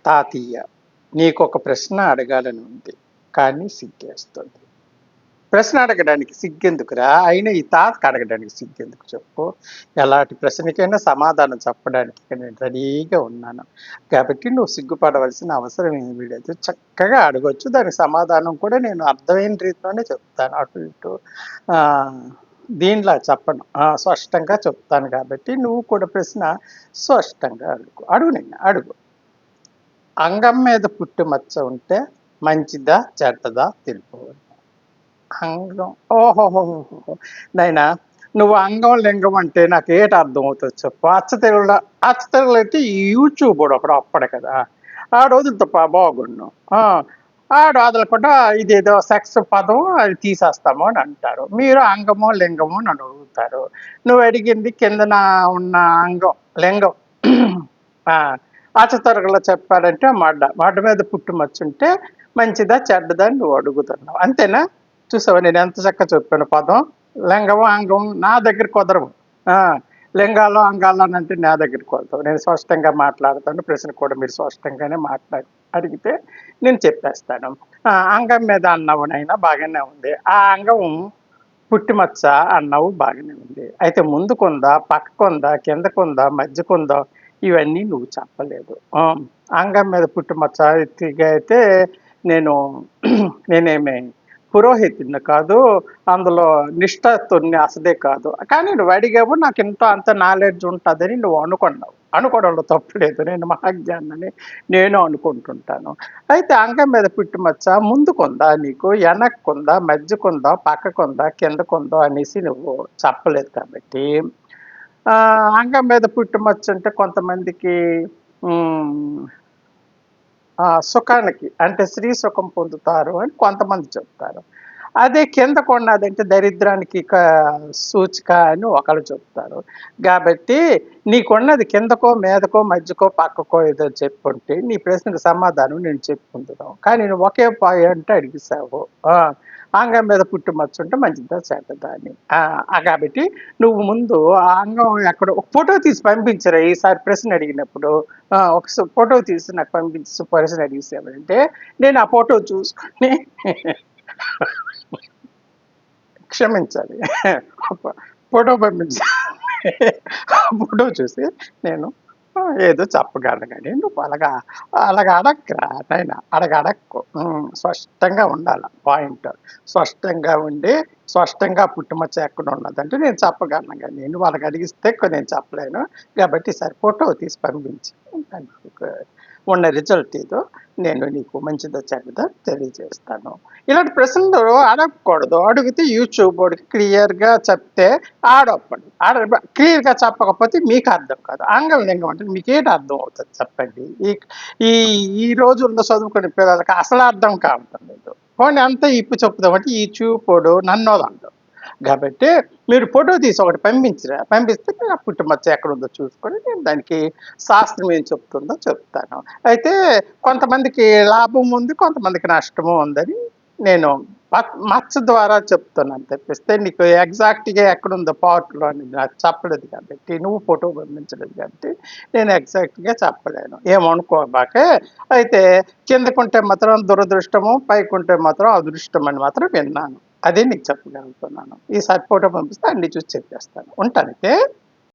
తాతయ్య, నీకొక ప్రశ్న అడగాలని ఉంది. కానీ సిగ్గేస్తుంది. ప్రశ్న అడగడానికి సిగ్గెందుకురా? అయినా ఈ తాతకి అడగడానికి సిగ్గెందుకు చెప్పు? ఎలాంటి ప్రశ్నకైనా సమాధానం చెప్పడానికి ఇక నేను రెడీగా ఉన్నాను. కాబట్టి నువ్వు సిగ్గుపడవలసిన అవసరం ఏమీ లేదు. చక్కగా అడగొచ్చు. దానికి సమాధానం కూడా నేను అర్థమైన రీతిలోనే చెప్తాను. అటు ఇటు దీనిలా చెప్పను. స్పష్టంగా చెప్తాను కాబట్టి నువ్వు కూడా ప్రశ్న స్పష్టంగా అడుగు. అడుగు నిన్ను అడుగు. అంగం మీద పుట్టుమచ్చ ఉంటే మంచిదా చెడ్డదా తెలుపు. అంగం ఓహోహోహోహో! నాయనా నువ్వు అంగం, లింగం అంటే నాకు ఏటి అర్థం అవుతుంది చెప్పు? అచ్చతెలుగులో అయితే ఈ యూట్యూబోడు ఒకడు వస్తాడు కదా! ఆడు వదులుతా బాగుండును. ఆడు వదలకుండా ఇదేదో సెక్స్ పదం అది తీసేస్తాము అని అంటారు. మీరు అంగమో, లింగమో అని అడుగుతారు. నువ్వు అడిగింది కిందన ఉన్న అంగం, లింగం. అచ్చతెలుగులో చెప్పాడంటే మడ్డ మీద పుట్టుమచ్చుంటే మంచిదా చెడ్డదా అని నువ్వు అడుగుతున్నావు. అంతేనా? చూసావా నేను ఎంత చక్కగా చెప్పాను పదం. లింగము అంగం నా దగ్గర కుదరవు. లింగాలు అంగాలు అని అంటే నా దగ్గర కుదరవు. నేను స్పష్టంగా మాట్లాడతాను. ప్రశ్న కూడా మీరు స్పష్టంగానే అడిగితే నేను చెప్పేస్తాను. అంగం మీద అన్నవునైనా బాగానే ఉంది. ఆ అంగం పుట్టిమచ్చ అన్నవు బాగానే ఉంది. అయితే ముందుకుందా, పక్కకుందా, కిందకుందా, మధ్యకుందా ఇవన్నీ నువ్వు చెప్పలేదు. అంగం మీద పుట్టుమచ్చ అయితే నేను నేనేమి పురోహితుడిని కాదు, అందులో నిష్ఠాతుడిని అసలే కాదు. కానీ నువ్వు అడిగావు, నాకు ఇంత అంత నాలెడ్జ్ ఉంటుందని నువ్వు అనుకున్నావు. అనుకోవడంలో తప్పులేదు. నేను మహాజ్ఞానని నేను అనుకుంటుంటాను. అయితే అంగం మీద పుట్టుమచ్చ ముందుకుందా నీకు, వెనక్కుందా, మధ్యకుందా, పక్కకుందా, కిందకుందా అనేసి నువ్వు చెప్పలేదు కాబట్టి అంగం మీద పుట్టుమచ్చ అంటే కొంతమందికి సుఖానికి అంటే స్త్రీ సుఖం పొందుతారు అని కొంతమంది చెప్తారు. అదే కిందకు ఉన్నదంటే దరిద్రానికి సూచిక అని ఒకళ్ళు చెప్తారు. కాబట్టి నీకున్నది కిందకో, మీదకో, మధ్యకో, పక్కకో ఏదో చెప్పుంటే నీ ప్రశ్నకు సమాధానం నేను చెప్పుకుంటున్నాను. కానీ నువ్వు ఒకే పాయింట్ అడిగేసావు. అంగం మీద పుట్టుమచ్చ ఉంటే మంచిదా చెడ్డదా అని. కాబట్టి నువ్వు ముందు ఆ అంగం ఎక్కడో ఒక ఫోటో తీసి పంపించరా ఈసారి ప్రశ్న అడిగినప్పుడు. ఒక ఫోటో తీసి నాకు పంపించి ప్రశ్న అడిగేసావంటే నేను ఆ ఫోటో చూసుకొని క్షమించాలి. ఫోటో పంపించాలి. ఫోటో చూసి నేను ఏదో చెప్పగలను. కానీ నువ్వు అలాగా అడక్కరా నాయన. అడక్కు. స్పష్టంగా ఉండాలి పాయింట్. స్పష్టంగా ఉండి స్పష్టంగా పుట్టుమచ్చ ఎక్కడ ఉన్నదంటే నేను చెప్పగలను. కానీ నువ్వు వాళ్ళకి అడిగిస్తే నేను చెప్పలేను. కాబట్టి ఈసారి ఫోటో తీసి పంపించి దానికి ఉన్న రిజల్ట్ ఏదో నేను నీకు మంచిదో చెడ్డదో తెలియజేస్తాను. ఇలాంటి ప్రశ్నలు అడగకూడదు. అడిగితే యూట్యూబ్ వాడికి క్లియర్గా చెప్తే క్లియర్గా చెప్పకపోతే మీకు అర్థం కాదు. అంగం లింగం అంటే మీకేంటి అర్థం అవుతుంది చెప్పండి? ఈ ఈ రోజుల్లో చదువుకునే పిల్లలకి అసలు అర్థం కావటం లేదు. పోనీ అంతా ఇప్పు చెప్తామంటే ఈ చూపోడు నన్నోదంటాడు. కాబట్టి మీరు ఫోటో తీసి ఒకటి పంపిస్తే నేను ఆ పుట్టుమచ్చ ఎక్కడుందో చూసుకొని నేను దానికి శాస్త్రం ఏం చెప్తుందో చెప్తాను. అయితే కొంతమందికి లాభం ఉంది, కొంతమందికి నష్టము ఉందని నేను మచ్చ ద్వారా చెప్తున్నాను తప్పిస్తే నీకు ఎగ్జాక్ట్గా ఎక్కడుందో పార్ట్లో అని నాకు చెప్పలేదు కాబట్టి నువ్వు ఫోటో పంపించలేదు కాబట్టి నేను ఎగ్జాక్ట్గా చెప్పలేను. ఏమనుకోబాకే. అయితే కిందకుంటే మాత్రం దురదృష్టము, పైకుంటే మాత్రం అదృష్టం అని మాత్రం విన్నాను. అదే నీకు చెప్పగలుగుతున్నాను. ఈసారి ఫోటో పంపిస్తే అన్ని చూసి చెప్పేస్తాను. ఉంటానైతే.